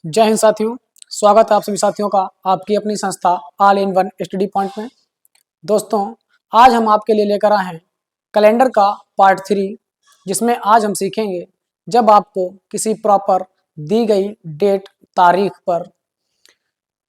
जय हिंद साथियों। स्वागत है आप सभी साथियों का आपकी अपनी संस्था all in one study point में। दोस्तों, आज हम आपके लिए लेकर आए हैं कैलेंडर का पार्ट 3, जिसमें आज हम सीखेंगे जब आपको किसी प्रॉपर दी गई डेट तारीख पर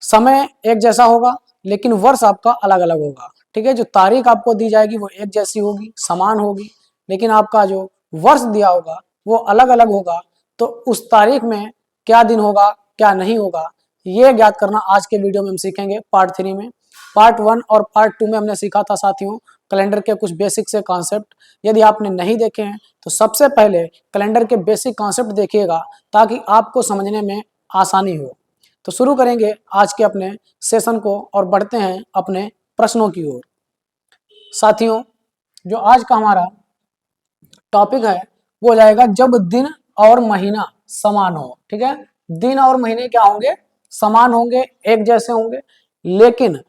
समय एक जैसा होगा लेकिन वर्ष आपका अलग अलग होगा। ठीक है, जो तारीख आपको दी जाएगी वो एक जैसी होगी, समान होगी, लेकिन आपका जो वर्ष दिया होगा वो अलग अलग होगा। तो उस तारीख में क्या दिन होगा क्या नहीं होगा, ये ज्ञात करना आज के वीडियो में हम सीखेंगे पार्ट 3 में। पार्ट 1 और पार्ट 2 में हमने सीखा था साथियों कैलेंडर के कुछ बेसिक से कॉन्सेप्ट। यदि आपने नहीं देखे हैं तो सबसे पहले कैलेंडर के बेसिक कॉन्सेप्ट देखिएगा ताकि आपको समझने में आसानी हो। तो शुरू करेंगे आज के अपने सेशन को और बढ़ते हैं अपने प्रश्नों की ओर। साथियों, जो आज का हमारा टॉपिक है वो हो जाएगा जब दिन और महीना समान हो। ठीक है, दिन और महीने क्या होंगे? समान होंगे, एक जैसे होंगे, लेकिन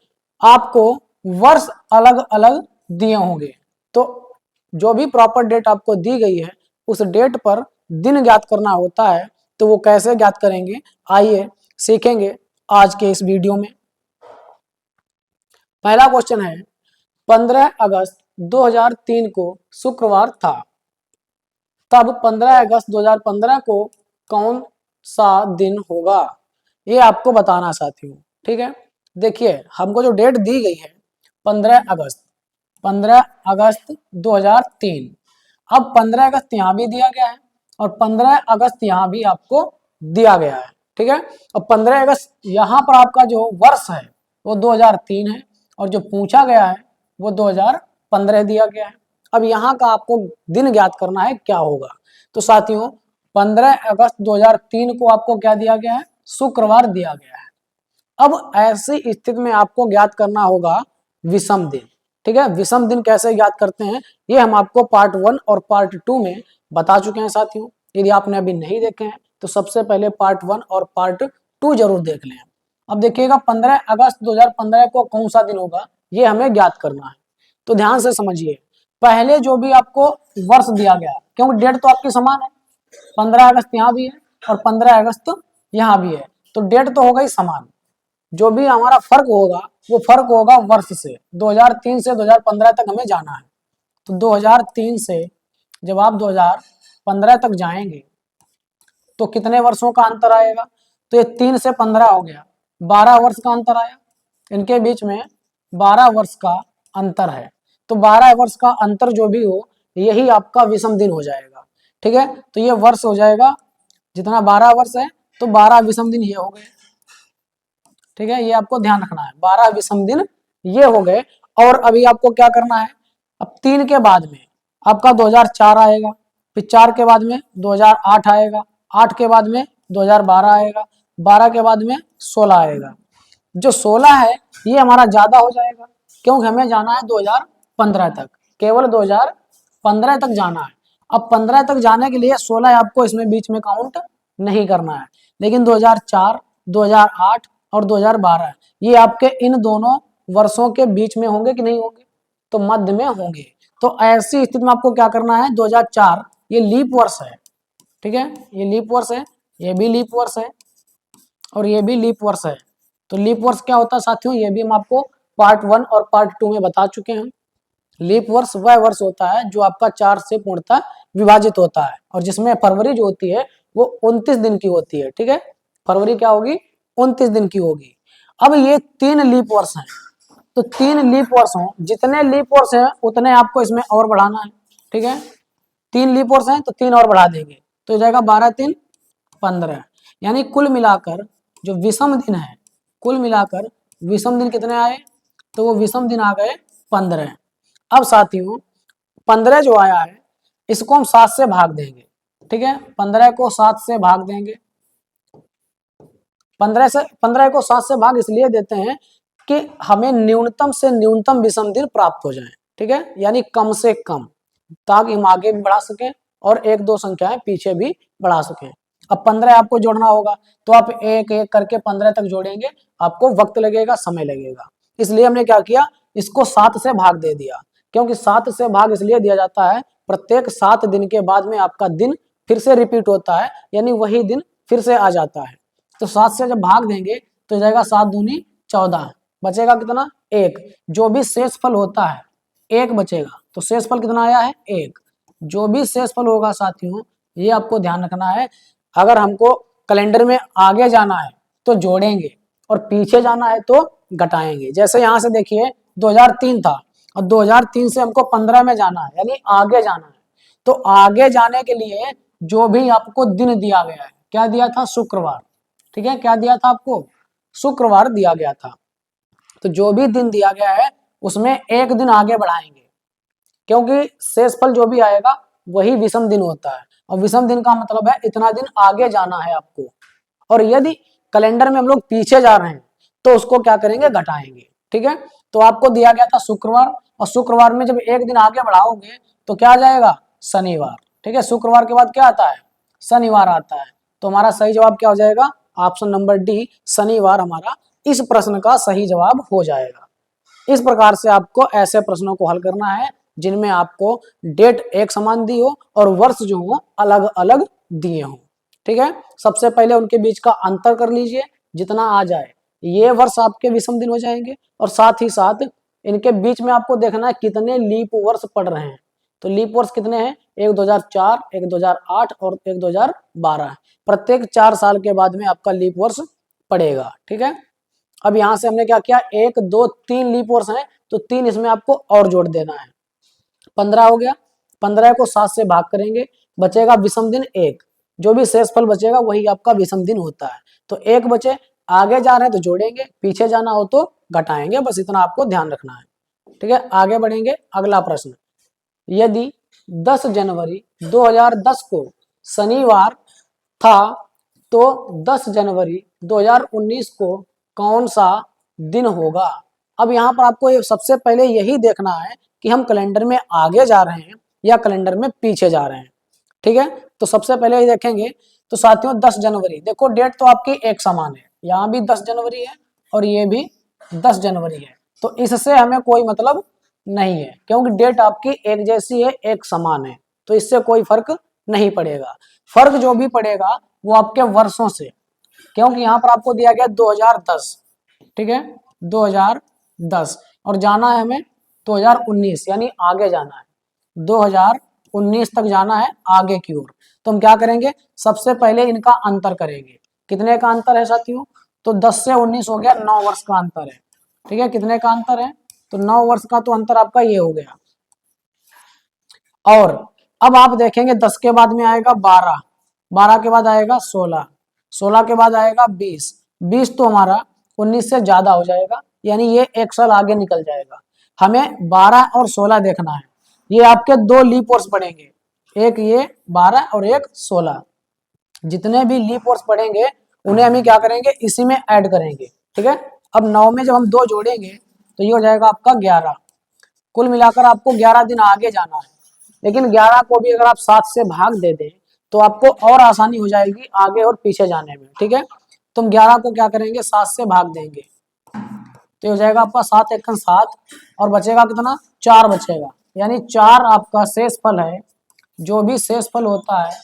आपको वर्ष अलग अलग दिए होंगे। तो जो भी प्रॉपर डेट आपको दी गई है उस डेट पर दिन ज्ञात करना होता है। तो वो कैसे ज्ञात करेंगे, आइए सीखेंगे आज के इस वीडियो में। पहला क्वेश्चन है, 15 अगस्त 2003 को शुक्रवार था, तब 15 अगस्त 2015 को कौन सा दिन होगा? ये आपको बताना साथियों। ठीक है, देखिए हमको जो डेट दी गई है 15 अगस्त 2003। अब 15 अगस्त यहाँ भी दिया गया है और 15 अगस्त यहाँ भी आपको दिया गया है। ठीक है, और 15 अगस्त यहाँ पर आपका जो वर्ष है वो 2003 है और जो पूछा गया है वो 2015 दिया गया है। अब यहाँ का आपको दिन ज्ञात करना है क्या होगा। तो साथियों 15 अगस्त 2003 को आपको क्या दिया गया है? शुक्रवार दिया गया है। अब ऐसी स्थिति में आपको ज्ञात करना होगा विषम दिन। ठीक है, विषम दिन कैसे ज्ञात करते हैं ये हम आपको पार्ट 1 और पार्ट 2 में बता चुके हैं साथियों। यदि आपने अभी नहीं देखे हैं तो सबसे पहले पार्ट 1 और पार्ट 2 जरूर देख लें। अब देखिएगा 15 अगस्त 2015 को कौन सा दिन होगा ये हमें ज्ञात करना है। तो ध्यान से समझिए, पहले जो भी आपको वर्ष दिया गया है, क्योंकि डेट तो आपकी समान है, 15 अगस्त यहाँ भी है और 15 अगस्त यहाँ भी है, तो डेट तो होगा ही समान। जो भी हमारा फर्क होगा वो फर्क होगा वर्ष से। 2003 से 2015 तक हमें जाना है। तो 2003 से जब आप 2015 तक जाएंगे तो कितने वर्षों का अंतर आएगा? तो ये 3 से 15 हो गया, 12 वर्ष का अंतर आया। इनके बीच में 12 वर्ष का अंतर है। तो 12 वर्ष का अंतर जो भी हो यही आपका विषम दिन हो जाएगा। ठीक है, तो ये वर्ष हो जाएगा, जितना 12 वर्ष है तो 12 विषम दिन ये हो गए। ठीक है, ये आपको ध्यान रखना है, 12 विषम दिन ये हो गए। और अभी आपको क्या करना है, अब 3 के बाद में आपका 2004 आएगा, फिर 4 के बाद में 2008 आएगा, 8 के बाद में 2012 आएगा, 12 के बाद में 16 आएगा। जो 16 है ये हमारा ज्यादा हो जाएगा क्योंकि हमें जाना है 2015 तक, केवल 2015 तक जाना है। अब 15 तक जाने के लिए 16 आपको इसमें बीच में काउंट नहीं करना है, लेकिन 2004, 2008 और 2012 ये आपके इन दोनों वर्षों के बीच में होंगे कि नहीं होंगे? तो मध्य में होंगे। तो ऐसी स्थिति में आपको क्या करना है, 2004 ये लीप वर्ष है। ठीक है, ये लीप वर्ष है, ये भी लीप वर्ष है और ये भी लीप वर्ष है। तो लीप वर्ष क्या होता है साथियों, ये भी हम आपको पार्ट 1 और पार्ट 2 में बता चुके हैं। लीप वर्ष वह वर्ष होता है जो आपका 4 से पूर्णतः विभाजित होता है और जिसमें फरवरी जो होती है वो 29 दिन की होती है। ठीक है, फरवरी क्या होगी, 29 दिन की होगी। अब ये 3 लीप वर्ष हैं, तो 3 लीप वर्ष हो, जितने लीप वर्ष हैं उतने आपको इसमें और बढ़ाना है। ठीक है, 3 लीप वर्ष हैं तो 3 और बढ़ा देंगे तो हो जाएगा 12 3 15। यानी कुल मिलाकर जो विषम दिन है, कुल मिलाकर विषम दिन कितने आए? तो वो विषम दिन आ गए 15। अब साथियों 15 जो आया है इसको हम 7 से भाग देंगे। ठीक है, 15 को 7 से भाग देंगे। 15 को 7 से भाग इसलिए देते हैं कि हमें न्यूनतम से न्यूनतम विषम दिन प्राप्त हो जाए। ठीक है, यानी कम से कम, ताकि हम आगे भी बढ़ा सकें और 1-2 संख्याएं पीछे भी बढ़ा सकें। अब 15 आपको जोड़ना होगा तो आप एक एक करके 15 तक जोड़ेंगे, आपको वक्त लगेगा, समय लगेगा। इसलिए हमने क्या किया, इसको 7 से भाग दे दिया, क्योंकि 7 से भाग इसलिए दिया जाता है प्रत्येक 7 दिन के बाद में आपका दिन फिर से रिपीट होता है, यानी वही दिन फिर से आ जाता है। तो 7 से जब भाग देंगे तो जाएगा 7 दूनी 14, बचेगा कितना 1। जो भी शेषफल होता है 1 बचेगा, तो शेषफल कितना आया है 1। जो भी शेषफल होगा साथियों, ये आपको ध्यान रखना है। अगर हमको कैलेंडर में आगे जाना है तो जोड़ेंगे और पीछे जाना है तो घटाएंगे। जैसे यहाँ से देखिए 2003 था और 2003 से हमको 15 में जाना है, यानी आगे जाना है। तो आगे जाने के लिए जो भी आपको दिन दिया गया है, क्या दिया था शुक्रवार, ठीक है, क्या दिया था आपको शुक्रवार दिया गया था। तो जो भी दिन दिया गया है उसमें एक दिन आगे बढ़ाएंगे, क्योंकि शेषफल जो भी आएगा वही विषम दिन होता है, और विषम दिन का मतलब है इतना दिन आगे जाना है आपको। और यदि कैलेंडर में हम लोग पीछे जा रहे हैं तो उसको क्या करेंगे घटाएंगे, ठीक है। तो आपको दिया गया था शुक्रवार, और शुक्रवार में जब एक दिन आगे बढ़ाओगे तो क्या आ जाएगा शनिवार, ठीक है। शुक्रवार के बाद क्या आता है शनिवार आता है। तो हमारा सही जवाब क्या हो जाएगा ऑप्शन नंबर डी, शनिवार हमारा इस प्रश्न का सही जवाब हो जाएगा। इस प्रकार से आपको ऐसे प्रश्नों को हल करना है जिनमें आपको डेट एक समान दी हो और वर्ष जो हो अलग अलग दिए हो, ठीक है। सबसे पहले उनके बीच का अंतर कर लीजिए, जितना आ जाए ये वर्ष आपके विषम दिन हो जाएंगे, और साथ ही साथ इनके बीच में आपको देखना है कितने लीप वर्ष पड़ रहे हैं। तो लीप वर्ष कितने हैं, एक 2004, एक 2008 और एक 2012। प्रत्येक 4 साल के बाद में आपका लीप वर्ष पड़ेगा, ठीक है। अब यहां से हमने क्या किया, 1 2 3 लीप वर्ष हैं, तो 3 इसमें आपको और जोड़ देना है, 15 हो गया। 15 को 7 से भाग करेंगे, बचेगा विषम दिन 1। जो भी शेषफल बचेगा वही आपका विषम दिन होता है। तो 1 बचे, आगे जा रहे हैं तो जोड़ेंगे, पीछे जाना हो तो घटाएंगे, बस इतना आपको ध्यान रखना है, ठीक है। आगे बढ़ेंगे, अगला प्रश्न, यदि 10 जनवरी 2010 को शनिवार था तो 10 जनवरी 2019 को कौन सा दिन होगा। अब यहाँ पर आपको सबसे पहले यही देखना है कि हम कैलेंडर में आगे जा रहे हैं या कैलेंडर में पीछे जा रहे हैं, ठीक है। तो सबसे पहले ये देखेंगे, तो साथियों 10 जनवरी देखो, डेट तो आपकी एक समान है, यहाँ भी 10 जनवरी है और ये भी 10 जनवरी है। तो इससे हमें कोई मतलब नहीं है, क्योंकि डेट आपकी एक जैसी है, एक समान है, तो इससे कोई फर्क नहीं पड़ेगा। फर्क जो भी पड़ेगा वो आपके वर्षों से, क्योंकि यहाँ पर आपको दिया गया 2010, ठीक है 2010, और जाना है हमें 2019, यानी आगे जाना है 2019 तक जाना है आगे की ओर। तो हम क्या करेंगे, सबसे पहले इनका अंतर करेंगे। कितने का अंतर है साथियों, तो 10 से 19 हो गया, 9 वर्ष का अंतर है, ठीक है। कितने का अंतर है, तो 9 वर्ष का तो अंतर आपका ये हो गया। और अब आप देखेंगे 10 के बाद में आएगा 12, 12 के बाद आएगा 16, 16 के बाद आएगा 20, 20 तो हमारा 19 से ज्यादा हो जाएगा, यानी ये 1 साल आगे निकल जाएगा। हमें 12 और 16 देखना है, ये आपके 2 लीप वर्ष पड़ेंगे, एक ये 12 और एक 16। जितने भी लीप वर्ष पड़ेंगे उन्हें हम क्या करेंगे, इसी में ऐड करेंगे, ठीक है। अब 9 में जब हम 2 जोड़ेंगे तो ये हो जाएगा आपका 11। कुल मिलाकर आपको 11 दिन आगे जाना है, लेकिन 11 को भी अगर आप 7 से भाग दे दें तो आपको और आसानी हो जाएगी आगे और पीछे जाने में, ठीक है। तुम 11 को क्या करेंगे, 7 से भाग देंगे, तो हो जाएगा आपका 7 एकन 7, और बचेगा कितना 4 बचेगा, यानी 4 आपका शेषफल है। जो भी शेषफल होता है,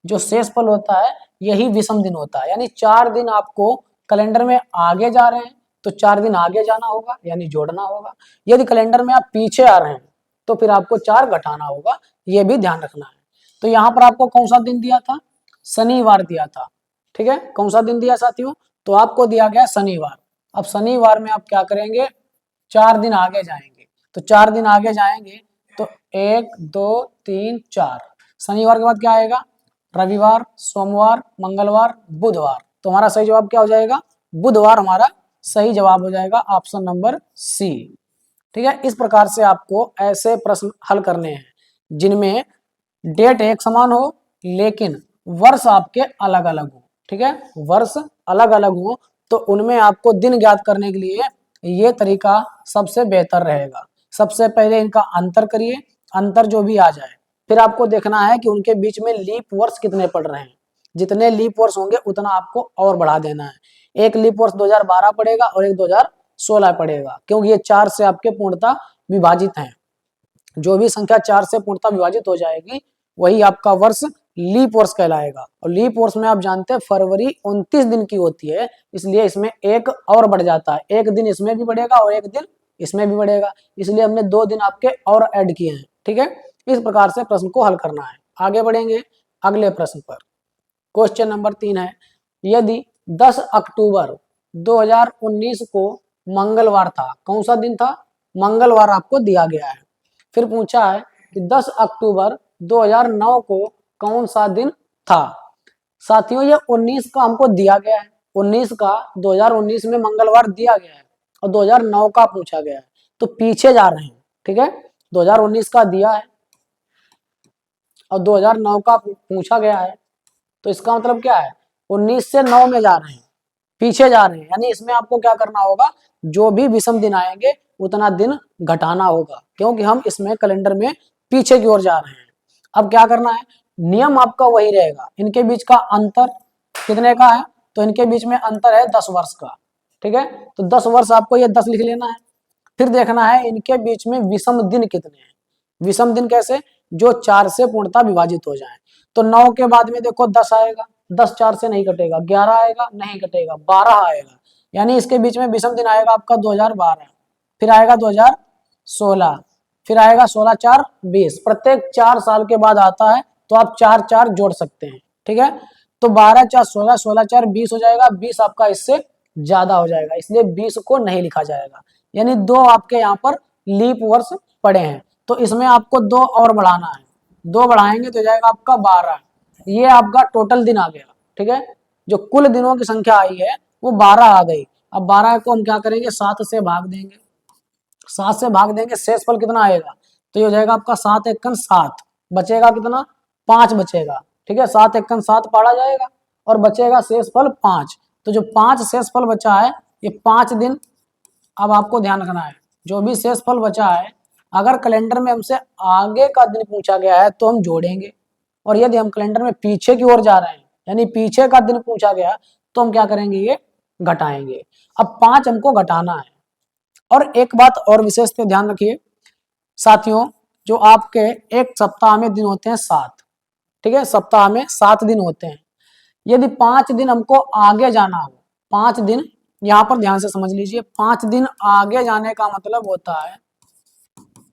जो शेषफल होता है यही विषम दिन होता है, यानी 4 दिन आपको कैलेंडर में आगे जा रहे हैं तो 4 दिन आगे जाना होगा, यानी जोड़ना होगा। यदि कैलेंडर में आप पीछे आ रहे हैं तो फिर आपको 4 घटाना होगा, ये भी ध्यान रखना है। तो यहाँ पर आपको कौन सा दिन दिया था, शनिवार दिया था, ठीक है। कौन सा दिन दिया साथियों, तो आपको दिया गया शनिवार। अब शनिवार में आप क्या करेंगे, 4 दिन आगे जाएंगे, तो 4 दिन आगे जाएंगे तो 1 2 3 4, शनिवार के बाद क्या आएगा, रविवार, सोमवार, मंगलवार, बुधवार। तो हमारा सही जवाब क्या हो जाएगा, बुधवार हमारा सही जवाब हो जाएगा, ऑप्शन नंबर सी, ठीक है। इस प्रकार से आपको ऐसे प्रश्न हल करने हैं जिनमें डेट एक समान हो लेकिन वर्ष आपके अलग अलग हो, ठीक है। वर्ष अलग अलग हो तो उनमें आपको दिन ज्ञात करने के लिए ये तरीका सबसे बेहतर रहेगा। सबसे पहले इनका अंतर करिए, अंतर जो भी आ जाए, फिर आपको देखना है कि उनके बीच में लीप वर्ष कितने पड़ रहे हैं। जितने लीप वर्ष होंगे उतना आपको और बढ़ा देना है। एक लीप वर्ष 2012 पड़ेगा और एक 2016 पड़ेगा, क्योंकि ये 4 से आपके पूर्णतः विभाजित हैं। जो भी संख्या 4 से पूर्णतः विभाजित हो जाएगी वही आपका वर्ष लीप वर्ष कहलाएगा। और लीप वर्ष में आप जानते हैं फरवरी 29 दिन की होती है, इसलिए इसमें एक और बढ़ जाता है, एक दिन इसमें भी बढ़ेगा और एक दिन इसमें भी बढ़ेगा, इसलिए हमने 2 दिन आपके और ऐड किए हैं। ठीक है, इस प्रकार से प्रश्न को हल करना है। आगे बढ़ेंगे अगले प्रश्न पर। क्वेश्चन नंबर 3 है, यदि 10 अक्टूबर 2019 को मंगलवार था, कौन सा दिन था, मंगलवार आपको दिया गया है। फिर पूछा है कि 10 अक्टूबर 2009 को कौन सा दिन था। साथियों ये 19 का हमको दिया गया है, 19 का 2019 में मंगलवार दिया गया है और 2009 का पूछा गया है, तो पीछे जा रहे हैं। ठीक है, 2019 का दिया है और 2009 का पूछा गया है, तो इसका मतलब क्या है, 19 से 9 में जा रहे हैं, पीछे जा रहे हैं। यानी इसमें आपको क्या करना होगा, जो भी विषम दिन आएंगे उतना दिन घटाना होगा, क्योंकि हम इसमें कैलेंडर में पीछे की ओर जा रहे हैं। अब क्या करना है, नियम आपका वही रहेगा, इनके बीच का अंतर कितने का है, तो इनके बीच में अंतर है 10 वर्ष का। ठीक है, तो 10 वर्ष आपको ये 10 लिख लेना है। फिर देखना है इनके बीच में विषम दिन कितने हैं। विषम दिन कैसे, जो 4 से पूर्णतः विभाजित हो जाए। तो 9 के बाद में देखो 10 आएगा, 10 4 से नहीं कटेगा, 11 आएगा नहीं कटेगा, 12 आएगा, यानी इसके बीच में विषम दिन आएगा आपका 2012, फिर आएगा 2016, फिर आएगा 16 4 20, प्रत्येक 4 साल के बाद आता है, तो आप 4 4 जोड़ सकते हैं। ठीक है, तो 12 4 16, 16 4 20 हो जाएगा, 20 आपका इससे ज्यादा हो जाएगा, इसलिए 20 को नहीं लिखा जाएगा। यानी 2 आपके यहाँ पर लीप वर्ष पड़े हैं, तो इसमें आपको 2 और बढ़ाना है, 2 बढ़ाएंगे तो जाएगा आपका 12, ये आपका टोटल दिन आ गया। ठीक है, जो कुल दिनों की संख्या आई है वो 12 आ गई। अब 12 को हम क्या करेंगे, 7 से भाग देंगे, 7 से भाग देंगे, शेषफल कितना आएगा, तो ये हो जाएगा आपका 7 एकन 7, बचेगा कितना, 5 बचेगा। ठीक है, 7 एकन 7 पढ़ा जाएगा और बचेगा शेषफल 5। तो जो 5 शेषफल बचा है, ये 5 दिन, अब आपको ध्यान रखना है, जो भी शेषफल बचा है अगर कैलेंडर में हमसे आगे का दिन पूछा गया है तो हम जोड़ेंगे, और यदि हम कैलेंडर में पीछे की ओर जा रहे हैं यानी पीछे का दिन पूछा गया तो हम क्या करेंगे, ये घटाएंगे। अब 5 हमको घटाना है। और एक बात और विशेष पे ध्यान रखिए साथियों, जो आपके एक सप्ताह में दिन होते हैं 7, ठीक है, सप्ताह में 7 दिन होते हैं। यदि 5 दिन हमको आगे जाना हो, 5 दिन, यहां पर ध्यान से समझ लीजिए, 5 दिन आगे जाने का मतलब होता है,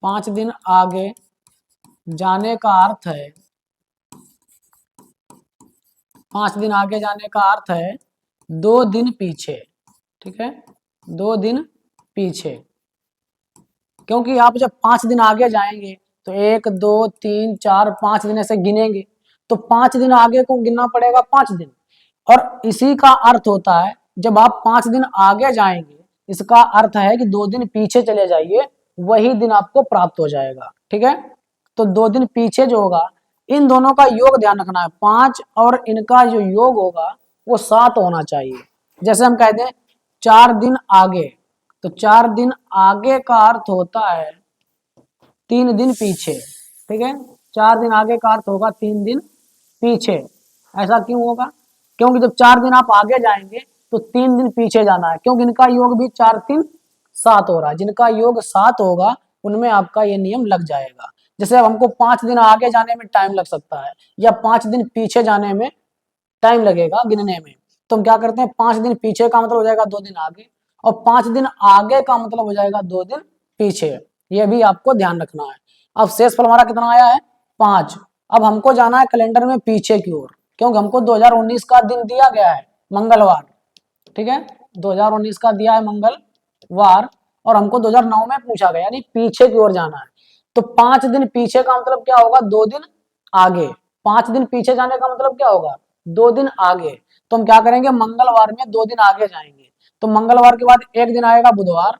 5 दिन आगे जाने का अर्थ है, 5 दिन आगे जाने का अर्थ है 2 दिन पीछे। ठीक है, 2 दिन पीछे, क्योंकि आप जब 5 दिन आगे जाएंगे तो 1 2 3 4 5 दिन ऐसे गिनेंगे, तो 5 दिन आगे को गिनना पड़ेगा 5 दिन। और इसी का अर्थ होता है जब आप 5 दिन आगे जाएंगे, इसका अर्थ है कि 2 दिन पीछे चले जाइए, वही दिन आपको प्राप्त हो जाएगा। ठीक है, तो 2 दिन पीछे जो होगा, इन दोनों का योग ध्यान रखना है, 5 और इनका जो योग होगा वो 7 होना चाहिए। जैसे हम कहते हैं 4 दिन आगे, तो 4 दिन आगे का अर्थ होता है 3 दिन पीछे। ठीक है, 4 दिन आगे का अर्थ होगा 3 दिन पीछे। ऐसा क्यों होगा, क्योंकि जब 4 दिन आप आगे जाएंगे तो 3 दिन पीछे जाना है, क्योंकि इनका योग भी 4 3 7 हो रहा है, जिनका योग 7 होगा उनमें आपका ये नियम लग जाएगा। जैसे अब हमको 5 दिन आगे जाने में टाइम लग सकता है या 5 दिन पीछे जाने में टाइम लगेगा गिनने में, तो हम क्या करते हैं, 5 दिन पीछे का मतलब हो जाएगा 2 दिन आगे, और 5 दिन आगे का मतलब हो जाएगा 2 दिन पीछे। ये भी आपको ध्यान रखना है। अब शेषफल हमारा कितना आया है, 5। अब हमको जाना है कैलेंडर में पीछे की ओर, क्योंकि हमको 2019 का दिन दिया गया है मंगलवार। ठीक है, 2019 का दिया है मंगलवार और हमको 2009 में पूछा गया, यानी पीछे की ओर जाना है। तो 5 दिन पीछे का मतलब क्या होगा, 2 दिन आगे। 5 दिन पीछे जाने का मतलब क्या होगा, 2 दिन आगे। तो हम क्या करेंगे, मंगलवार में 2 दिन आगे जाएंगे, तो मंगलवार के बाद एक दिन आएगा बुधवार,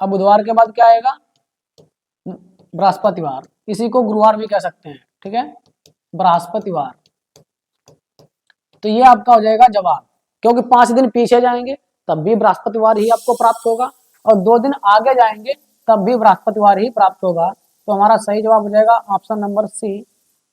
अब बुधवार के बाद क्या आएगा, बृहस्पतिवार, इसी को गुरुवार भी कह सकते हैं। ठीक है, बृहस्पतिवार। तो ये आपका हो जाएगा जवाब, क्योंकि 5 दिन पीछे जाएंगे तब भी बृहस्पतिवार ही आपको प्राप्त होगा, और 2 दिन आगे जाएंगे तब भी बृहस्पतिवार ही प्राप्त होगा। तो हमारा सही जवाब हो जाएगा ऑप्शन नंबर सी,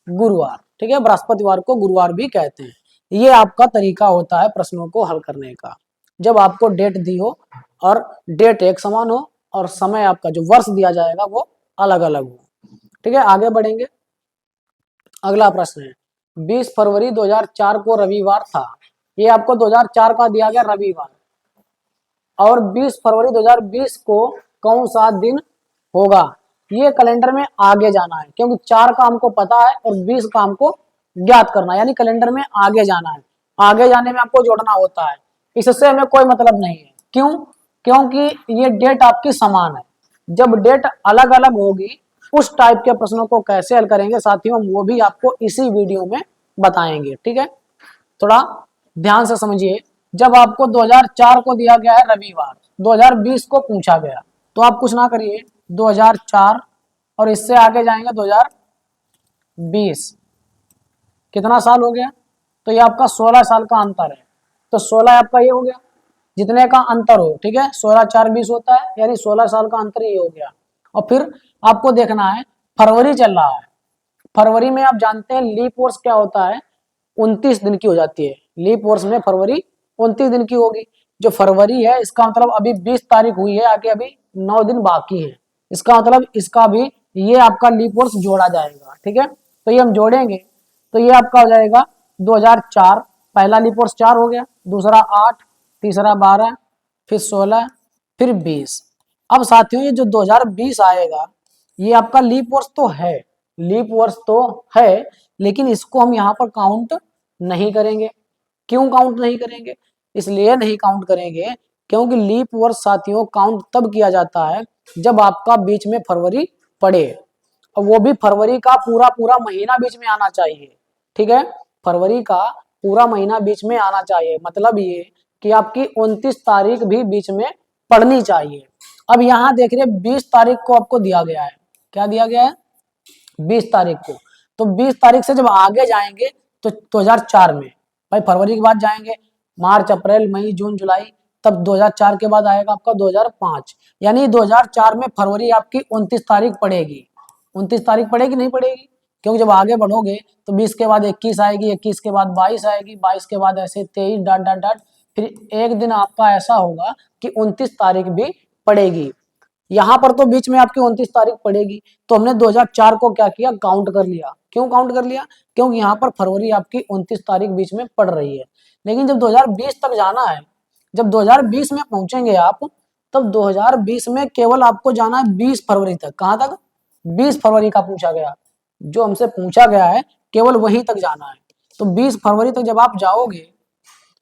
गुरुवार। ठीक है, बृहस्पतिवार को गुरुवार भी कहते हैं। ये आपका तरीका होता है प्रश्नों को हल करने का, जब आपको डेट दी हो और डेट एक समान हो और समय आपका जो वर्ष दिया जाएगा वो अलग अलग हो। ठीक है, आगे बढ़ेंगे। अगला प्रश्न है, 20 फरवरी 2004 को रविवार था, ये आपको 2004 का दिया गया रविवार। और 20 फरवरी 2020 को कौन सा दिन होगा, ये कैलेंडर में आगे जाना है, क्योंकि 4 का हमको पता है और 20 का हमको ज्ञात करना है, यानी कैलेंडर में आगे जाना है। आगे जाने में आपको जोड़ना होता है, इससे हमें कोई मतलब नहीं है। क्यों? क्योंकि ये डेट आपकी समान है। जब डेट अलग अलग होगी उस टाइप के प्रश्नों को कैसे हल करेंगे साथियों, वो भी आपको इसी वीडियो में बताएंगे। ठीक है, थोड़ा ध्यान से समझिए। जब आपको 2004 को दिया गया है रविवार, 2020 को पूछा गया, तो आप कुछ ना करिए, 2004 और इससे आगे जाएंगे 2020, कितना साल हो गया, तो ये आपका 16 साल का अंतर है। तो 16 आपका ये हो गया, जितने का अंतर हो, ठीक है, 16 4 20 होता है, यानी 16 साल का अंतर ये हो गया। और फिर आपको देखना है, फरवरी चल रहा है, फरवरी में आप जानते हैं लीप वर्ष क्या होता है, 29 दिन की हो जाती है। लीप वर्ष में फरवरी 29 दिन की होगी। जो फरवरी है इसका मतलब अभी 20 तारीख हुई है, आगे अभी 9 दिन बाकी है, इसका मतलब इसका भी ये आपका लीप वर्ष जोड़ा जाएगा। ठीक है, तो ये हम जोड़ेंगे तो ये आपका हो जाएगा 2004, पहला लीप वर्ष 4 हो गया, दूसरा 8, तीसरा 12, फिर 16, फिर 20। अब साथियों ये जो 2020 आएगा ये आपका लीप वर्ष तो है, लीप वर्ष तो है, लेकिन इसको हम यहाँ पर काउंट नहीं करेंगे। क्यों काउंट नहीं करेंगे? इसलिए नहीं काउंट करेंगे क्योंकि लीप वर्ष साथियों काउंट तब किया जाता है जब आपका बीच में फरवरी पड़े, और वो भी फरवरी का पूरा पूरा महीना बीच में आना चाहिए। ठीक है, फरवरी का पूरा महीना बीच में आना चाहिए, मतलब ये कि आपकी 29 तारीख भी बीच में पड़नी चाहिए। अब यहाँ देख रहे 20 तारीख को आपको दिया गया है, क्या दिया गया है, 20 तारीख को। तो 20 तारीख से जब आगे जाएंगे तो 2004 में, भाई फरवरी के बाद जाएंगे मार्च अप्रैल मई जून जुलाई, तब 2004 के बाद आएगा आपका 2005, यानी 2004 में फरवरी आपकी 29 तारीख पड़ेगी। 29 तारीख पड़ेगी नहीं पड़ेगी, क्योंकि जब आगे बढ़ोगे तो 20 के बाद 21 आएगी, 21 के बाद 22 आएगी, 22 के बाद ऐसे 23 डॉट डॉट डॉट, फिर एक दिन आपका ऐसा होगा कि 29 तारीख भी पड़ेगी। यहाँ पर तो बीच में आपकी 29 तारीख पड़ेगी, तो हमने 2004 को क्या किया, काउंट कर लिया। क्यों काउंट कर लिया? क्योंकि यहाँ पर फरवरी आपकी 29 तारीख बीच में पड़ रही है। लेकिन जब 2020 तक जाना है, जब 2020 में पहुंचेंगे आप, तब 2020 में केवल आपको जाना है 20 फरवरी तक। कहाँ तक? 20 फरवरी का पूछा गया, जो हमसे पूछा गया है केवल वहीं तक जाना है। तो 20 फरवरी तक जब आप जाओगे,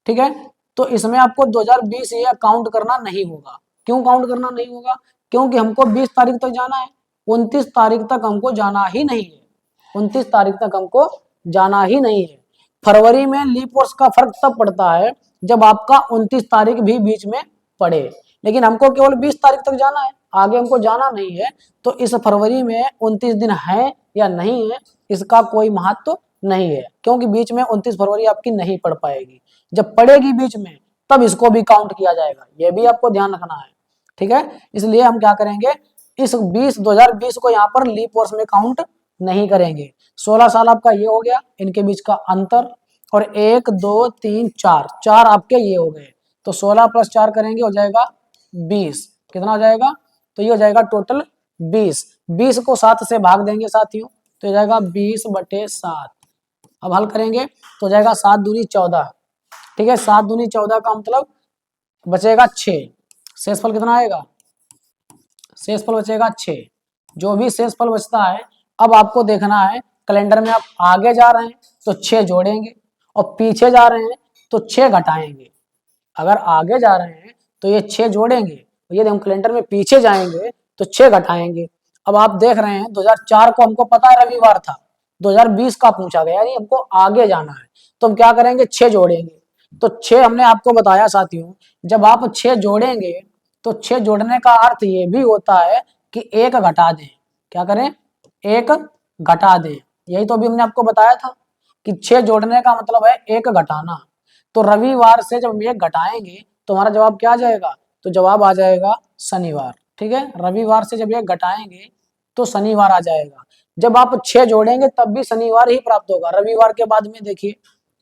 ठीक है, तो इसमें आपको 2020 ये काउंट करना नहीं होगा। क्यों काउंट करना नहीं होगा? क्योंकि हमको 20 तारीख तक जाना है, 29 तारीख तक हमको जाना ही नहीं है, 29 तारीख तक हमको जाना ही नहीं है। फरवरी में लीप वर्ष का फर्क तब पड़ता है जब आपका 29 तारीख भी बीच में पड़े, लेकिन हमको केवल 20 तारीख तक जाना है, आगे हमको जाना नहीं है। तो इस फरवरी में 29 दिन है या नहीं है इसका कोई महत्व नहीं है, क्योंकि बीच में 29 फरवरी आपकी नहीं पड़ पाएगी। जब पड़ेगी बीच में तब इसको भी काउंट किया जाएगा, यह भी आपको ध्यान रखना है। ठीक है, इसलिए हम क्या करेंगे, इस 2020 को यहाँ पर लीप वर्ष में काउंट नहीं करेंगे। 16 साल आपका ये हो गया, इनके बीच का अंतर, और 1 2 3 4 4 आपके ये हो गए, तो 16 + 4 करेंगे हो जाएगा 20। कितना हो जाएगा? तो ये हो जाएगा टोटल 20। 20 को 7 से भाग देंगे साथियों, तो हो जाएगा 20/7। अब हल करेंगे तो हो जाएगा 7 दूनी 14। ठीक है, 7 दूनी 14 का मतलब बचेगा 6, शेषफल कितना आएगा, शेषफल बचेगा 6। जो भी शेषफल बचता है, अब आपको देखना है कैलेंडर में आप आगे जा रहे हैं तो 6 जोड़ेंगे, और पीछे जा रहे हैं तो 6 घटाएंगे। अगर आगे जा रहे हैं तो ये 6 जोड़ेंगे, यदि हम कैलेंडर में पीछे जाएंगे तो 6 घटाएंगे। अब आप देख रहे हैं 2004 को हमको पता है रविवार था, 2020 का पूछा गया, यानी हमको आगे जाना है, तो हम क्या करेंगे, 6 जोड़ेंगे। तो 6 हमने आपको बताया साथियों, जब आप 6 जोड़ेंगे तो 6 जोड़ने का अर्थ ये भी होता है कि 1 घटा दें। क्या करें? 1 घटा दें। यही तो अभी हमने आपको बताया था कि 6 जोड़ने का मतलब है 1 घटाना। तो रविवार से जब हम 1 घटाएंगे तो हमारा जवाब क्या आ जाएगा, तो जवाब आ जाएगा शनिवार। ठीक है, रविवार से जब 1 घटाएंगे तो शनिवार आ जाएगा। जब आप 6 जोड़ेंगे तब भी शनिवार ही प्राप्त होगा। रविवार के बाद में देखिए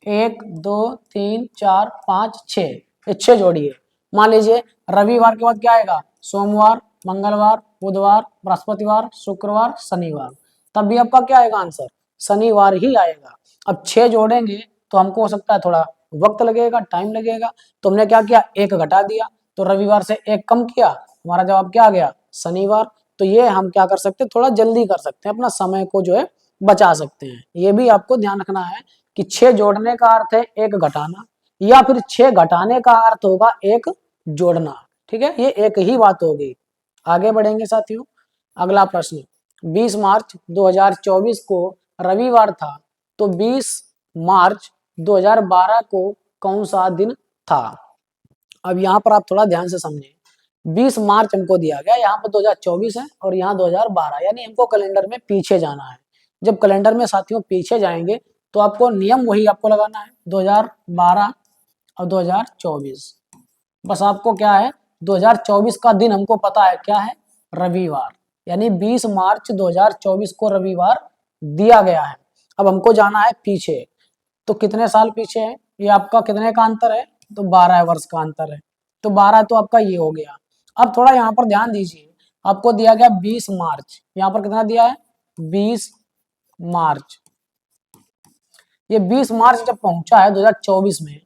1 2 3 4 5 6, ये 6 जोड़िए। मान लीजिए रविवार के बाद क्या आएगा, सोमवार, मंगलवार, बुधवार, बृहस्पतिवार, शुक्रवार, शनिवार, तब भी आपका क्या आएगा आंसर, शनिवार ही आएगा। अब 6 जोड़ेंगे तो हमको हो सकता है थोड़ा वक्त लगेगा, टाइम लगेगा, तो हमने क्या किया, 1 घटा दिया, तो रविवार से 1 कम किया, हमारा जवाब क्या आ गया, शनिवार। तो ये हम क्या कर सकते हैं, थोड़ा जल्दी कर सकते हैं, अपना समय को जो है बचा सकते हैं। ये भी आपको ध्यान रखना है कि 6 जोड़ने का अर्थ है 1 घटाना, या फिर 6 घटाने का अर्थ होगा 1 जोड़ना। ठीक है, ये एक ही बात होगी। आगे बढ़ेंगे साथियों। अगला प्रश्न, 20 मार्च 2024 को रविवार था, तो 20 मार्च 2012 को कौन सा दिन था। अब यहाँ पर आप थोड़ा ध्यान से समझें, 20 मार्च हमको दिया गया, यहाँ पर 2024 है और यहाँ 2012, यानी हमको कैलेंडर में पीछे जाना है। जब कैलेंडर में साथियों पीछे जाएंगे तो आपको नियम वही आपको लगाना है, 2012 और 2024। बस आपको क्या है, 2024 का दिन हमको पता है क्या है, रविवार, यानी 20 मार्च 2024 को रविवार दिया गया है। अब हमको जाना है पीछे, तो कितने साल पीछे है, ये आपका कितने का अंतर है, तो 12 वर्ष का अंतर है, तो 12 तो आपका ये हो गया। अब थोड़ा यहाँ पर ध्यान दीजिए, आपको दिया गया 20 मार्च, यहाँ पर कितना दिया है, 20 मार्च। ये 20 मार्च जब पहुंचा है 2024 में,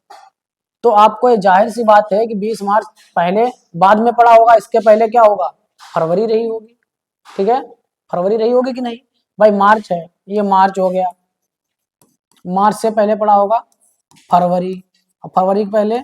तो आपको ये जाहिर सी बात है कि 20 मार्च पहले बाद में पड़ा होगा, इसके पहले क्या होगा, फरवरी रही होगी। ठीक है, फरवरी रही होगी कि नहीं भाई, मार्च है, ये मार्च हो गया, मार्च से पहले पड़ा होगा फरवरी, और फरवरी के पहले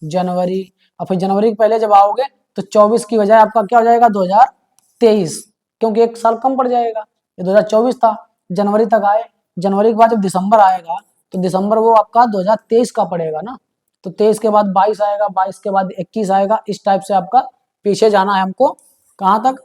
जनवरी, और फिर जनवरी के पहले जब आओगे तो 24 की बजाय आपका क्या हो जाएगा, 2023, क्योंकि 1 साल कम पड़ जाएगा। ये 2024 था, जनवरी तक आए, जनवरी के बाद जब दिसंबर आएगा तो दिसंबर वो आपका 2023 का पड़ेगा ना, तो 23 के बाद 22 आएगा, 22 के बाद 21 आएगा, इस टाइप से आपका पीछे जाना है हमको, कहाँ तक,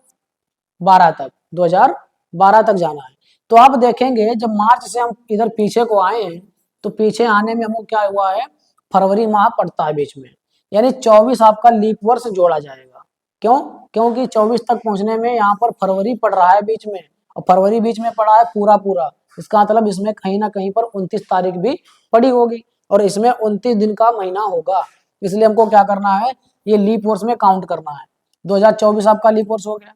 12 तक, 2012 तक जाना है। तो आप देखेंगे जब मार्च से हम इधर पीछे को आए हैं, तो पीछे आने में हमको क्या हुआ है, फरवरी माह पड़ता है बीच में, यानी 24 आपका लीप वर्ष जोड़ा जाएगा। क्यों, क्योंकि 24 तक पहुंचने में यहाँ पर फरवरी पड़ रहा है बीच में, और फरवरी बीच में पड़ा है पूरा पूरा, इसका मतलब इसमें कहीं ना कहीं पर 29 तारीख भी पड़ी होगी, और इसमें 29 दिन का महीना होगा, इसलिए हमको क्या करना है, ये लीप वर्ष में काउंट करना है। 2024 आपका लीप वर्ष हो गया।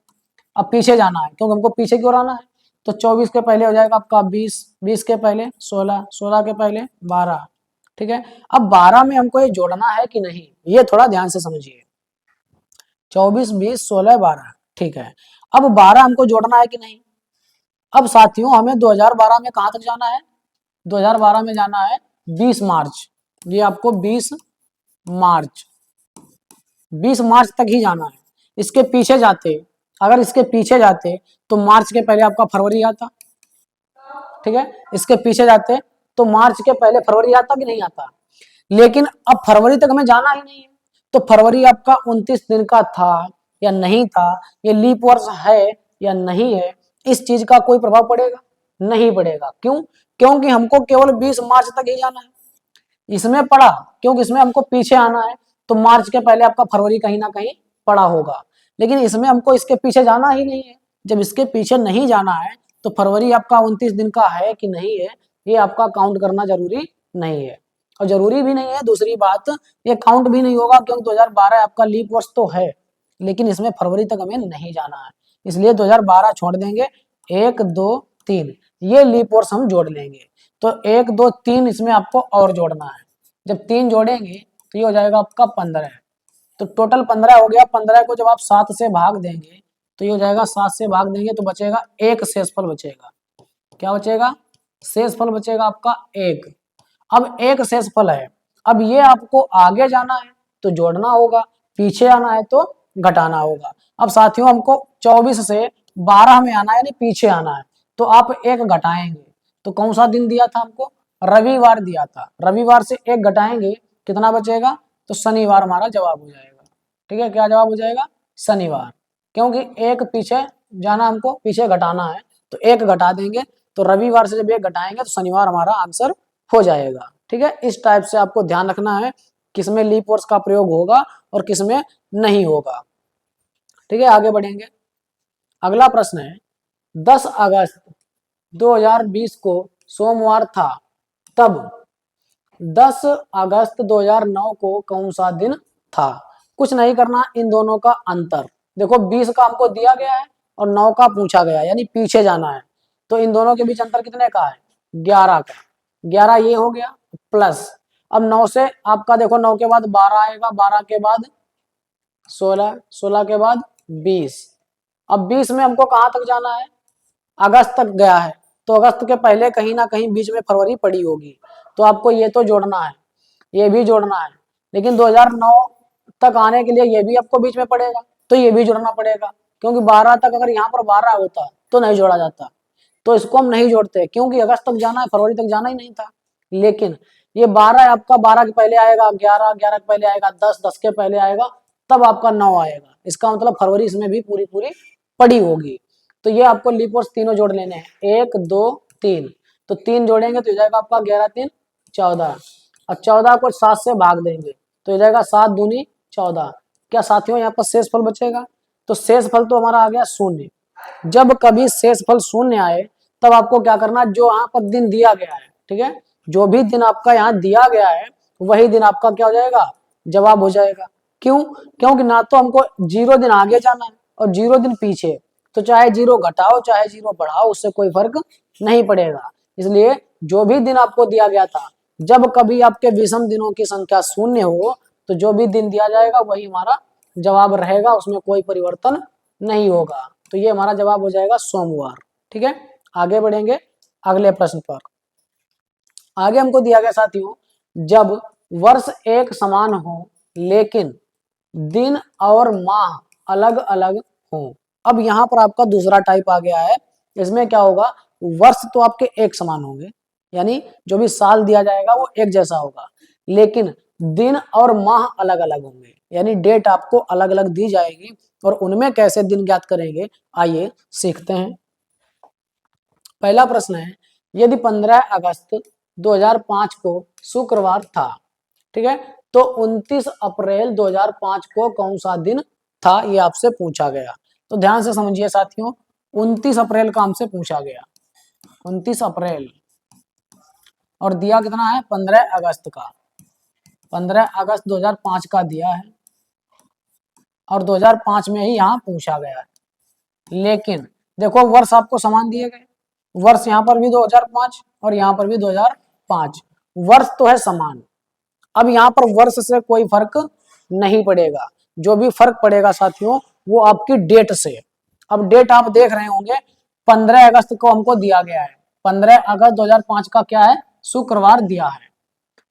अब पीछे जाना है, क्योंकि हमको पीछे क्यों आना है, तो 24 के पहले हो जाएगा आपका 20, 20 के पहले 16, 16 के पहले 12। ठीक है, अब 12 में हमको ये जोड़ना है कि नहीं, ये थोड़ा ध्यान से समझिए, 24, 20, 16, 12, ठीक है। अब 12 हमको जोड़ना है कि नहीं। अब साथियों हमें 2012 में कहां तक जाना है, 2012 में जाना है 20 मार्च, ये आपको 20 मार्च, 20 मार्च तक ही जाना है। इसके पीछे जाते, अगर इसके पीछे जाते तो मार्च के पहले आपका फरवरी आता। ठीक है, इसके पीछे जाते तो मार्च के पहले फरवरी आता कि नहीं आता, लेकिन अब फरवरी तक हमें जाना ही नहीं है, तो फरवरी आपका 29 दिन का था या नहीं था, ये लीप वर्ष है या नहीं है, इस चीज का कोई प्रभाव पड़ेगा, नहीं पड़ेगा। क्यों, क्योंकि हमको केवल 20 मार्च तक ही जाना है। इसमें पड़ा, क्योंकि इसमें हमको पीछे आना है, तो मार्च के पहले आपका फरवरी कहीं ना कहीं पड़ा होगा, लेकिन इसमें हमको इसके पीछे जाना ही नहीं है। जब इसके पीछे नहीं जाना है तो फरवरी आपका 29 दिन का है कि नहीं है, ये आपका काउंट करना जरूरी नहीं है, और जरूरी भी नहीं है। दूसरी बात, ये काउंट भी नहीं होगा क्योंकि 2012 आपका लीप वर्ष तो है, लेकिन इसमें फरवरी तक हमें नहीं जाना है, इसलिए 2012 छोड़ देंगे। 1, 2, 3 ये लीप वर्ष हम जोड़ लेंगे, तो 1, 2, 3 इसमें आपको और जोड़ना है। जब 3 जोड़ेंगे तो ये हो जाएगा आपका 15, तो टोटल 15 हो गया। 15 को जब आप 7 से भाग देंगे तो ये हो जाएगा, 7 से भाग देंगे तो बचेगा एक शेषफल बचेगा। क्या बचेगा, शेषफल बचेगा आपका 1। अब एक शेषफल है, अब ये आपको आगे जाना है तो जोड़ना होगा, पीछे आना है तो घटाना होगा। अब साथियों हमको 24 से 12 में आना है, यानी पीछे आना है, तो आप एक घटाएंगे, तो कौन सा दिन दिया था हमको, रविवार दिया था, रविवार से एक घटाएंगे कितना बचेगा, तो शनिवार हमारा जवाब हो जाएगा। ठीक है, क्या जवाब हो जाएगा, शनिवार, क्योंकि एक पीछे जाना, हमको पीछे घटाना है, तो एक घटा देंगे, तो रविवार से जब एक घटाएंगे तो शनिवार हमारा आंसर हो जाएगा। ठीक है, इस टाइप से आपको ध्यान रखना है किसमें लीप वर्ष का प्रयोग होगा और किसमें नहीं होगा। ठीक है, आगे बढ़ेंगे। अगला प्रश्न है, 10 अगस्त 2020 को सोमवार था, तब 10 अगस्त 2009 को कौन सा दिन था। कुछ नहीं करना, इन दोनों का अंतर देखो, 20 का हमको दिया गया है और 9 का पूछा गया, यानी पीछे जाना है, तो इन दोनों के बीच अंतर कितने का है, 11 का, 11 ये हो गया प्लस, अब 9 से आपका देखो 9 के बाद 12 आएगा, 12 के बाद 16, 16 के बाद 20। अब 20 में हमको कहां तक जाना है, अगस्त तक गया है, तो अगस्त के पहले कहीं ना कहीं बीच में फरवरी पड़ी होगी, तो आपको ये तो जोड़ना है, ये भी जोड़ना है, लेकिन 2009 तक आने के लिए ये भी आपको बीच में पड़ेगा, तो ये भी जोड़ना पड़ेगा, क्योंकि 12 तक अगर यहाँ पर 12 होता तो नहीं जोड़ा जाता, तो इसको हम नहीं जोड़ते क्योंकि अगस्त तक जाना है, फरवरी तक जाना ही नहीं था। लेकिन ये 12 आपका 12 के पहले आएगा, 11, 11 के पहले आएगा 10, 10 के पहले आएगा, तब आपका 9 आएगा, इसका मतलब फरवरी इसमें भी पूरी पूरी पड़ी होगी। तो ये आपको लीप वर्ष तीनों जोड़ लेने हैं, 1 2 3, तो 3 जोड़ेंगे तो हो जाएगा आपका 11 3 14, और 14 को 7 से भाग देंगे तो हो जाएगा 7 दूनी 14। क्या साथियों यहाँ पर शेष फल बचेगा, तो शेष फल तो हमारा आ गया शून्य। जब कभी शेष फल शून्य आए तब आपको क्या करना, जो यहाँ पर दिन दिया गया है, ठीक है, जो भी दिन आपका यहाँ दिया गया है वही दिन आपका क्या हो जाएगा, जवाब हो जाएगा। क्यों, क्योंकि ना तो हमको 0 दिन आगे जाना है और 0 दिन पीछे, तो चाहे 0 घटाओ चाहे 0 बढ़ाओ उससे कोई फर्क नहीं पड़ेगा। इसलिए जो भी दिन आपको दिया गया था, जब कभी आपके विषम दिनों की संख्या शून्य हो तो जो भी दिन दिया जाएगा वही हमारा जवाब रहेगा, उसमें कोई परिवर्तन नहीं होगा। तो ये हमारा जवाब हो जाएगा सोमवार। ठीक है, आगे बढ़ेंगे अगले प्रश्न पर। आगे हमको दिया गया साथियों, जब वर्ष एक समान हो लेकिन दिन और माह अलग अलग हो। अब यहाँ पर आपका दूसरा टाइप आ गया है, इसमें क्या होगा, वर्ष तो आपके एक समान होंगे, यानी जो भी साल दिया जाएगा वो एक जैसा होगा, लेकिन दिन और माह अलग अलग होंगे, यानी डेट आपको अलग अलग दी जाएगी, और उनमें कैसे दिन ज्ञात करेंगे आइए सीखते हैं। पहला प्रश्न है, यदि 15 अगस्त 2005 को शुक्रवार था, ठीक है, तो 29 अप्रैल 2005 को कौन सा दिन था, ये आपसे पूछा गया। तो ध्यान से समझिए साथियों, 29 अप्रैल का हमसे पूछा गया, 29 अप्रैल, और दिया कितना है 15 अगस्त का, 15 अगस्त 2005 का दिया है, और 2005 में ही यहाँ पूछा गया है। लेकिन देखो वर्ष आपको समान दिए गए, वर्ष यहाँ पर भी 2005 और यहाँ पर भी 2005, वर्ष तो है समान। अब यहाँ पर वर्ष से कोई फर्क नहीं पड़ेगा, जो भी फर्क पड़ेगा साथियों वो आपकी डेट से। अब डेट आप देख रहे होंगे 15 अगस्त को हमको दिया गया है, 15 अगस्त 2005 का क्या है, शुक्रवार दिया है,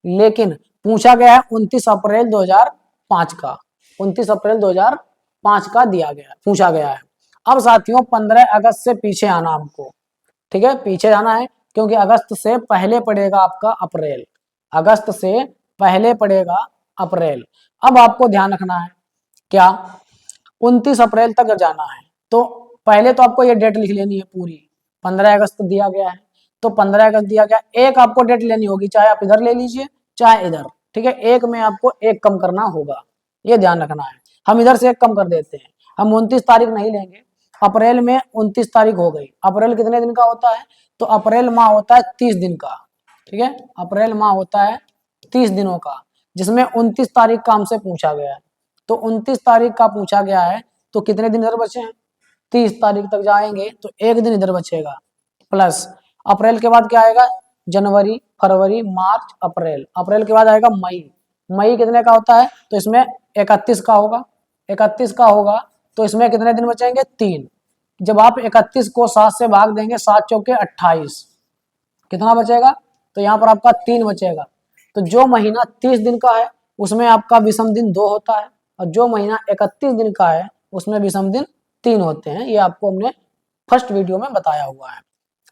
लेकिन पूछा गया है 29 अप्रैल 2005 का, 29 अप्रैल 2005 का दिया गया, पूछा गया है। अब साथियों 15 अगस्त से पीछे आना हमको, ठीक है, पीछे जाना है, क्योंकि अगस्त से पहले पड़ेगा आपका अप्रैल, अगस्त से पहले पड़ेगा अप्रैल। अब आपको ध्यान रखना है क्या, 29 अप्रैल तक जाना है, तो पहले तो आपको ये डेट लिख लेनी है पूरी, 15 अगस्त दिया गया है तो 15 अगस्त दिया गया, एक आपको डेट लेनी होगी, चाहे आप इधर ले लीजिए चाहे इधर, ठीक है, एक में आपको एक कम करना होगा, ये ध्यान रखना है। हम इधर से एक कम कर देते हैं, हम 29 तारीख नहीं लेंगे, अप्रैल में 29 तारीख हो गई, अप्रैल कितने दिन का होता है, तो अप्रैल माह होता है 30 दिन का, ठीक है, अप्रैल माह होता है 30 दिनों का, जिसमें 29 तारीख का हमसे पूछा गया है, तो 29 तारीख का पूछा गया है, तो कितने दिन इधर बचे हैं, 30 तारीख तक जाएंगे तो एक दिन इधर बचेगा, प्लस अप्रैल के बाद क्या आएगा, जनवरी फरवरी मार्च अप्रैल, अप्रैल के बाद आएगा मई, मई कितने का होता है, तो इसमें 31 का होगा, 31 का होगा, तो इसमें कितने दिन बचेंगे, 3। जब आप 31 को 7 से भाग देंगे, 7 चौके 28, कितना बचेगा, तो यहाँ पर आपका 3 बचेगा। तो जो महीना 30 दिन का है उसमें आपका विषम दिन 2 होता है, और जो महीना 31 दिन का है उसमें विषम दिन 3 होते हैं, ये आपको हमने फर्स्ट वीडियो में बताया हुआ है।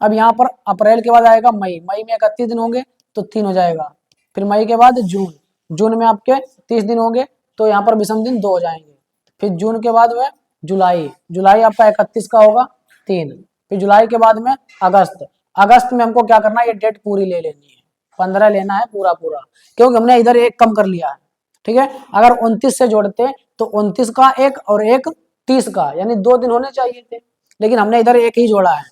अब यहाँ पर अप्रैल के बाद आएगा मई, मई में 31 दिन होंगे तो 3 हो जाएगा, फिर मई के बाद जून, जून में आपके 30 दिन होंगे तो यहाँ पर विषम दिन 2 हो जाएंगे, फिर जून के बाद में जुलाई, जुलाई आपका 31 का होगा 3, फिर जुलाई के बाद में अगस्त, अगस्त में हमको क्या करना है, ये डेट पूरी ले लेनी है, 15 लेना है पूरा पूरा, क्योंकि हमने इधर एक कम कर लिया है, ठीक है, अगर 29 से जोड़ते तो 29 का एक और एक 30 का, यानी 2 दिन होने चाहिए थे, लेकिन हमने इधर एक ही जोड़ा है,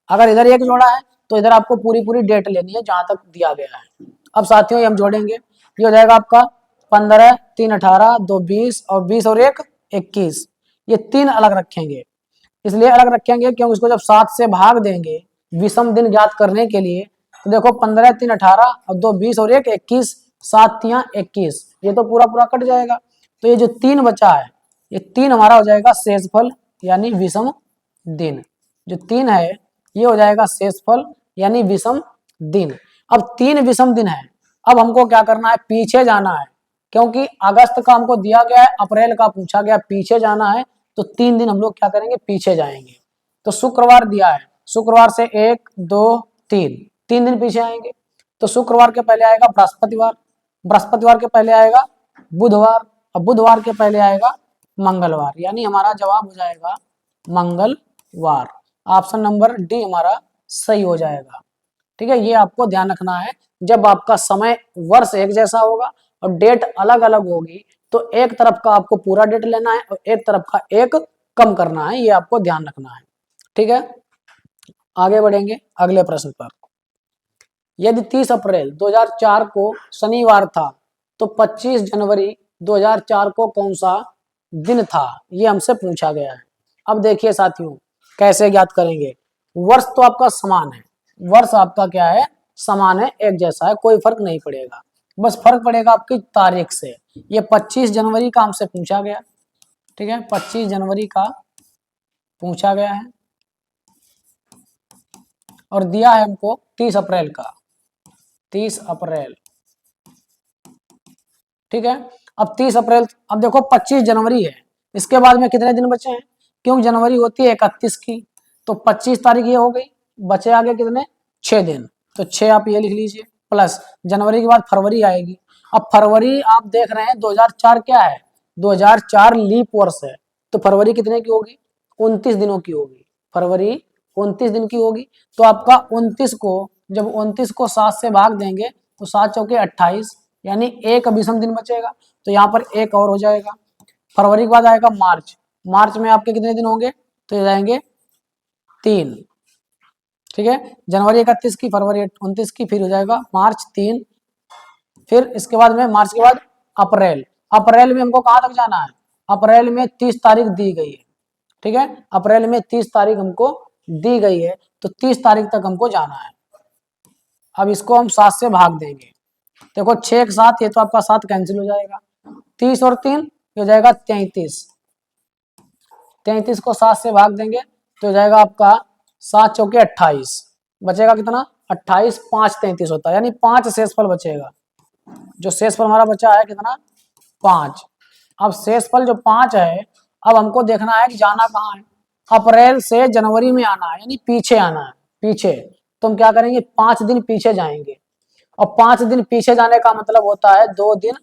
अगर इधर एक जोड़ा है तो इधर आपको पूरी पूरी डेट लेनी है जहां तक दिया गया है। अब साथियों ये हम जोड़ेंगे, ये हो जाएगा आपका 15 3 18 2 20 और 20 और 1 21, ये 3 अलग रखेंगे, इसलिए अलग रखेंगे क्योंकि इसको जब 7 से भाग देंगे विषम दिन ज्ञात करने के लिए, तो देखो 15 3 18 और 2 20 और 1 21, 7 तियां 21, ये तो पूरा पूरा कट जाएगा। तो ये जो 3 बचा है, ये 3 हमारा हो जाएगा शेषफल यानी विषम दिन। जो 3 है ये हो जाएगा शेषफल यानी विषम दिन। अब 3 विषम दिन है, अब हमको क्या करना है, पीछे जाना है, क्योंकि अगस्त का हमको दिया गया है, अप्रैल का पूछा गया, पीछे जाना है, तो 3 दिन हम लोग क्या करेंगे, पीछे जाएंगे। तो शुक्रवार दिया है, शुक्रवार से 1 2 3, 3 दिन पीछे आएंगे। तो शुक्रवार के पहले आएगा बृहस्पतिवार, बृहस्पतिवार के पहले आएगा बुधवार, और बुधवार के पहले आएगा मंगलवार, यानी हमारा जवाब हो जाएगा मंगलवार। ऑप्शन नंबर डी हमारा सही हो जाएगा। ठीक है, ये आपको ध्यान रखना है, जब आपका समय वर्ष एक जैसा होगा और डेट अलग अलग होगी, तो एक तरफ का आपको पूरा डेट लेना है और एक तरफ का एक कम करना है, ये आपको ध्यान रखना है। ठीक है, आगे बढ़ेंगे अगले प्रश्न पर। यदि 30 अप्रैल 2004 को शनिवार था, तो 25 जनवरी 2004 को कौन सा दिन था, ये हमसे पूछा गया है। अब देखिए साथियों, कैसे ज्ञात करेंगे, वर्ष तो आपका समान है, वर्ष आपका क्या है, समान है, एक जैसा है, कोई फर्क नहीं पड़ेगा, बस फर्क पड़ेगा आपकी तारीख से। ये 25 जनवरी का हमसे पूछा गया, ठीक है, 25 जनवरी का पूछा गया है और दिया है हमको 30 अप्रैल का, 30 अप्रैल। ठीक है, अब 30 अप्रैल, अब देखो 25 जनवरी है, इसके बाद में कितने दिन बचे हैं, क्यों जनवरी होती है 31 की, तो 25 तारीख ये हो गई, बचे आगे कितने, 6 दिन, तो 6 आप ये लिख लीजिए, प्लस जनवरी के बाद फरवरी आएगी। अब फरवरी आप देख रहे हैं 2004 क्या है, 2004 लीप वर्ष है, तो फरवरी कितने की होगी, 29 दिनों की होगी, फरवरी 29 दिन की होगी। तो आपका 29 को, जब 29 को 7 से भाग देंगे तो 7 चौके 28, यानी एक विषम दिन बचेगा, तो यहाँ पर एक और हो जाएगा। फरवरी के बाद आएगा मार्च, मार्च में आपके कितने दिन होंगे, तो ये जाएंगे 3। ठीक है, जनवरी 31 की, फरवरी 29 की, फिर हो जाएगा मार्च 3, फिर इसके बाद में मार्च के बाद अप्रैल, अप्रैल में हमको कहाँ तक जाना है, अप्रैल में 30 तारीख दी गई है। ठीक है, अप्रैल में 30 तारीख हमको दी गई है, तो 30 तारीख तक हमको जाना है। अब इसको हम 7 से भाग देंगे, देखो 6 के साथ, ये तो आपका 7 कैंसिल हो जाएगा, 30 और 3 हो जाएगा 33, 33 को 7 से भाग देंगे तो हो जाएगा आपका 7 चौके 28, बचेगा कितना, 28, 5 33 होता है, यानी 5 शेषफल बचेगा। जो शेषफल हमारा बचा है कितना, 5। अब शेषफल जो 5 है, अब हमको देखना है कि जाना कहाँ है, अप्रैल से जनवरी में आना है, यानी पीछे आना है, पीछे। तो हम क्या करेंगे, 5 दिन पीछे जाएंगे, और 5 दिन पीछे जाने का मतलब होता है 2 दिन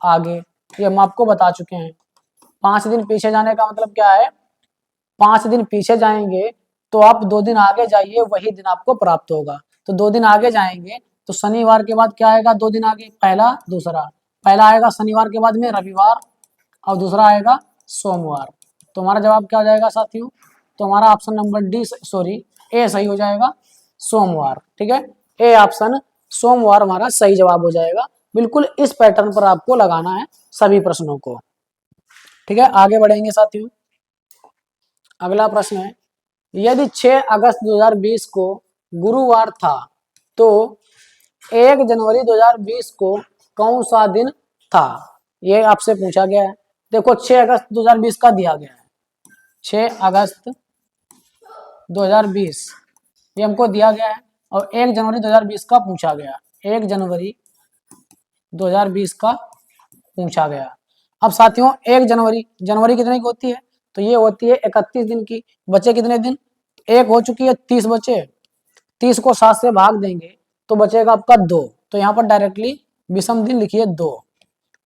आगे, ये हम आपको बता चुके हैं। 5 दिन पीछे जाने का मतलब क्या है, 5 दिन पीछे जाएंगे तो आप 2 दिन आगे जाइए, वही दिन आपको प्राप्त होगा। तो 2 दिन आगे जाएंगे तो शनिवार के बाद क्या आएगा, 2 दिन आगे, पहला दूसरा, पहला आएगा शनिवार के बाद में रविवार, और दूसरा आएगा सोमवार। तो हमारा जवाब क्या हो जाएगा साथियों, तो हमारा ऑप्शन नंबर डी, सॉरी ए सही हो जाएगा, सोमवार। ठीक है, ए ऑप्शन सोमवार हमारा सही जवाब हो जाएगा। बिल्कुल इस पैटर्न पर आपको लगाना है सभी प्रश्नों को। ठीक है, आगे बढ़ेंगे साथियों। अगला प्रश्न है, यदि 6 अगस्त 2020 को गुरुवार था, तो 1 जनवरी 2020 को कौन सा दिन था, ये आपसे पूछा गया है। देखो 6 अगस्त 2020 का दिया गया है, 6 अगस्त 2020 ये हमको दिया गया है, और 1 जनवरी 2020 का पूछा गया, 1 जनवरी 2020 का पूछा गया। अब साथियों 1 जनवरी, जनवरी कितने की होती है, तो ये होती है 31 दिन की, बचे कितने दिन, एक हो चुकी है, 30 बचे, 30 को 7 से भाग देंगे तो बचेगा आपका 2, तो यहाँ पर डायरेक्टली विषम दिन लिखिए 2।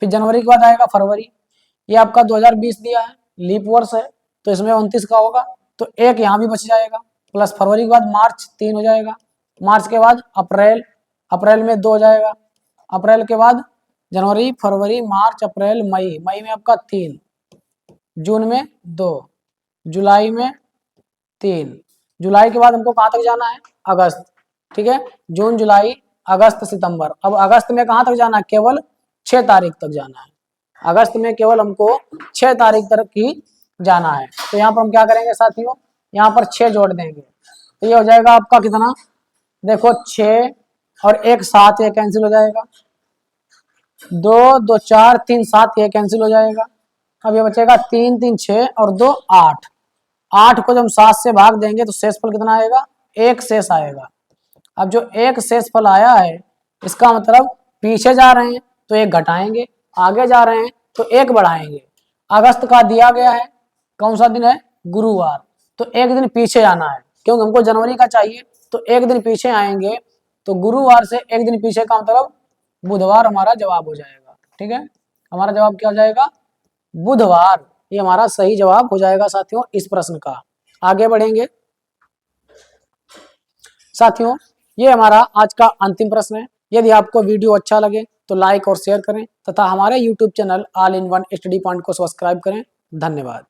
फिर जनवरी के बाद आएगा फरवरी, ये आपका 2020 दिया है, लीप वर्ष है, तो इसमें 29 का होगा, तो एक यहाँ भी बच जाएगा, प्लस फरवरी के बाद मार्च 3 हो जाएगा, मार्च के बाद अप्रैल, अप्रैल में 2 हो जाएगा, अप्रैल के बाद जनवरी, फरवरी, मार्च, अप्रैल, मई, मई में आपका 3, जून में 2, जुलाई में 3, जुलाई के बाद हमको कहाँ तक जाना है, अगस्त। ठीक है, जून, जुलाई, अगस्त, सितंबर। अब अगस्त में कहाँ तक जाना है, केवल 6 तारीख तक जाना है, अगस्त में केवल हमको 6 तारीख तक ही जाना है। तो यहाँ पर हम क्या करेंगे साथियों, यहाँ पर 6 जोड़ देंगे, तो ये हो जाएगा आपका कितना, देखो 6 और 1 7 ये कैंसिल हो जाएगा, 2 2 4 3 7 ये कैंसिल हो जाएगा। अब ये बचेगा 3 3 6 और 2 8। 8 को जब हम 7 से भाग देंगे तो शेषफल कितना आएगा, 1 शेष आएगा। अब जो 1 शेषफल आया है इसका मतलब पीछे जा रहे हैं तो 1 घटाएंगे, आगे जा रहे हैं तो 1 बढ़ाएंगे। अगस्त का दिया गया है, कौन सा दिन है, गुरुवार, तो 1 दिन पीछे आना है क्योंकि हमको जनवरी का चाहिए, तो 1 दिन पीछे आएंगे। तो गुरुवार से 1 दिन पीछे का मतलब बुधवार हमारा जवाब हो जाएगा। ठीक है, हमारा जवाब क्या हो जाएगा, बुधवार। ये हमारा सही जवाब हो जाएगा साथियों इस प्रश्न का। आगे बढ़ेंगे साथियों, ये हमारा आज का अंतिम प्रश्न है। यदि आपको वीडियो अच्छा लगे तो लाइक और शेयर करें तथा हमारे YouTube channel all in one study point को सब्सक्राइब करें। धन्यवाद।